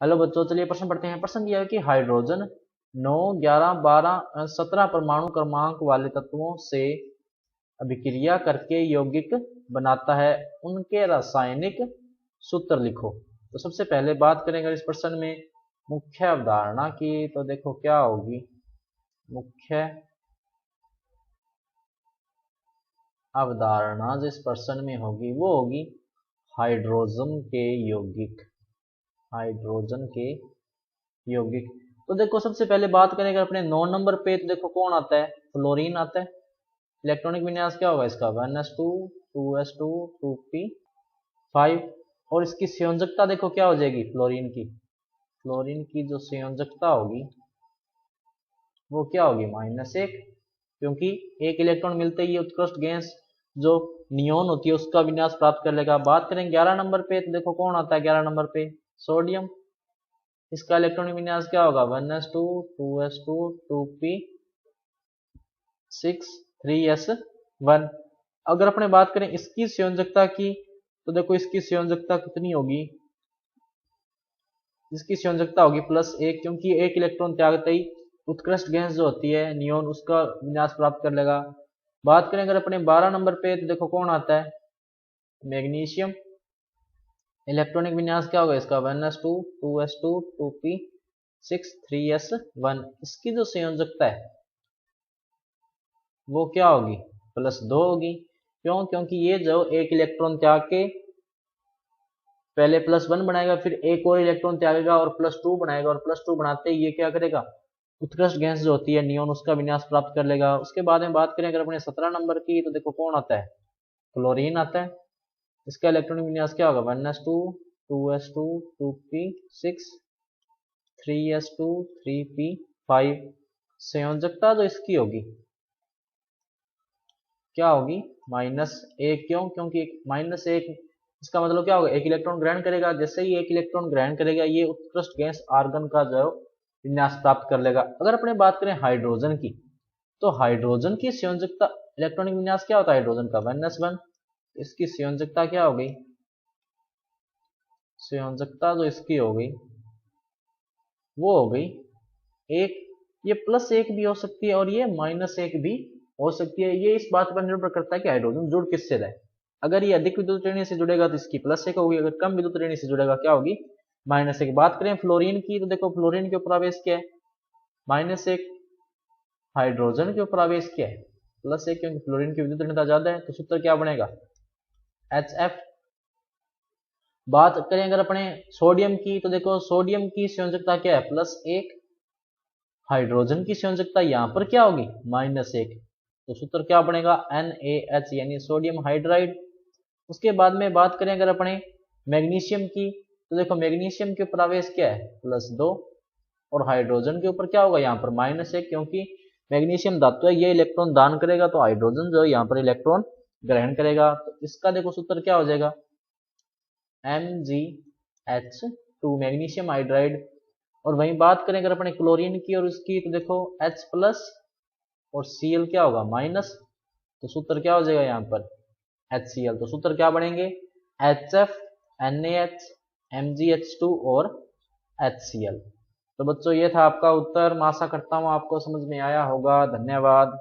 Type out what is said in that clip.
Hello बच्चों, चलिए प्रश्न पढ़ते हैं। प्रश्न दिया है कि हाइड्रोजन 9, 11, 12, 17 परमाणु क्रमांक वाले तत्वों से अभिक्रिया करके यौगिक बनाता है, उनके रासायनिक सूत्र लिखो। तो सबसे पहले बात करेंगे इस प्रश्न में मुख्य अवधारणा की। तो देखो क्या होगी मुख्य अवधारणा जो इस प्रश्न में होगी वो होगी हाइड्रोजन के यौगिक। हाइड्रोजन के यौगिक। तो देखो सबसे पहले बात करेंगे अपने 9 नंबर पे। तो देखो कौन आता है, फ्लोरीन आता है। इलेक्ट्रॉनिक विन्यास क्या होगा इसका, 1s2 2s2 2p5। और इसकी संयोजकता देखो क्या हो जाएगी फ्लोरीन की जो संयोजकता होगी वो क्या होगी -1, क्योंकि एक इलेक्ट्रॉन मिलते ही उत्कृष्ट गैस जो नियोन होती है उसका विन्यास प्राप्त कर लेगा। बात करें 11 नंबर पे। तो देखो कौन आता है 11 नंबर पे, सोडियम। इसका इलेक्ट्रॉनिक विन्यास क्या होगा, 1s2 2s2 2p6 3s1। अगर अपने बात करें इसकी संयोजकता की तो देखो इसकी संयोजकता कितनी होगी, इसकी संयोजकता होगी +1, क्योंकि एक इलेक्ट्रॉन त्यागते ही उत्कृष्ट गैस जो होती है नियोन उसका विन्यास प्राप्त कर लेगा। बात करें अगर अपने 12 नंबर पे तो देखो कौन आता है, मैग्नीशियम। इलेक्ट्रॉनिक विन्यास क्या होगा इसका, 1s2 2s2 2p6 3s1। इसकी जो संयोजकता है वो क्या होगी, +2 होगी। क्यों, क्योंकि ये जो एक इलेक्ट्रॉन त्याग के पहले +1 बनाएगा, फिर एक और इलेक्ट्रॉन त्यागेगा और +2 बनाएगा, और +2 बनाते ही ये क्या करेगा, उत्कृष्ट गैस जो होती है नियोन उसका विन्यास प्राप्त कर लेगा। उसके बाद में बात करें अगर अपने 17 नंबर की तो देखो कौन आता है, क्लोरीन आता है। इसका इलेक्ट्रॉनिक विन्यास क्या होगा, 1s2 2s2 2p6 3s2 3p5। संयोजकता जो इसकी होगी क्या होगी, -1। क्यों, क्योंकि -1 इसका मतलब क्या होगा, एक इलेक्ट्रॉन ग्रहण करेगा। जैसे ही एक इलेक्ट्रॉन ग्रहण करेगा ये उत्कृष्ट गैस आर्गन का जो विन्यास प्राप्त कर लेगा। अगर अपने बात करें हाइड्रोजन की तो हाइड्रोजन की संयोजकता इलेक्ट्रॉनिक विन्यास क्या होता है हाइड्रोजन का, 1s1। इसकी संयोजकता क्या हो गई, संयोजकता जो इसकी हो गई वो हो गई 1। ये +1 भी हो सकती है और ये -1 भी हो सकती है। ये इस बात पर निर्भर करता है कि हाइड्रोजन जुड़ किससे रहा है। अगर ये अधिक विद्युत श्रेणी से जुड़ेगा तो इसकी +1 होगी, अगर कम विद्युत श्रेणी से जुड़ेगा क्या होगी, -1। बात करें फ्लोरीन की तो देखो फ्लोरीन के ऊपर आवेश क्या है, -1। हाइड्रोजन के ऊपर आवेश क्या है, +1, क्योंकि फ्लोरीन की विद्युत ऋणता ज्यादा है। तो सूत्र क्या बनेगा, HF। बात करें अगर अपने सोडियम की तो देखो सोडियम की संयोजकता क्या है, +1। हाइड्रोजन की संयोजकता यहां पर क्या होगी, -1। तो सूत्र क्या बनेगा, NaH, यानी सोडियम हाइड्राइड। उसके बाद में बात करें अगर अपने मैग्नीशियम की तो देखो मैग्नीशियम के ऊपर आवेश क्या है, +2। और हाइड्रोजन के ऊपर क्या होगा यहाँ पर, -1, क्योंकि मैग्नीशियम धातु है, ये इलेक्ट्रॉन दान करेगा तो हाइड्रोजन जो है यहाँ पर इलेक्ट्रॉन ग्रहण करेगा। तो इसका देखो सूत्र क्या हो जाएगा, MgH2, मैग्नीशियम हाइड्राइड। और वहीं बात करें अगर अपने क्लोरीन की और उसकी तो देखो H+ और Cl क्या होगा, माइनस। तो सूत्र क्या हो जाएगा यहाँ पर, HCl। तो सूत्र क्या बनेंगे, HF NaH MgH2 और HCl। तो बच्चों ये था आपका उत्तर। मैं आशा करता हूँ आपको समझ में आया होगा। धन्यवाद।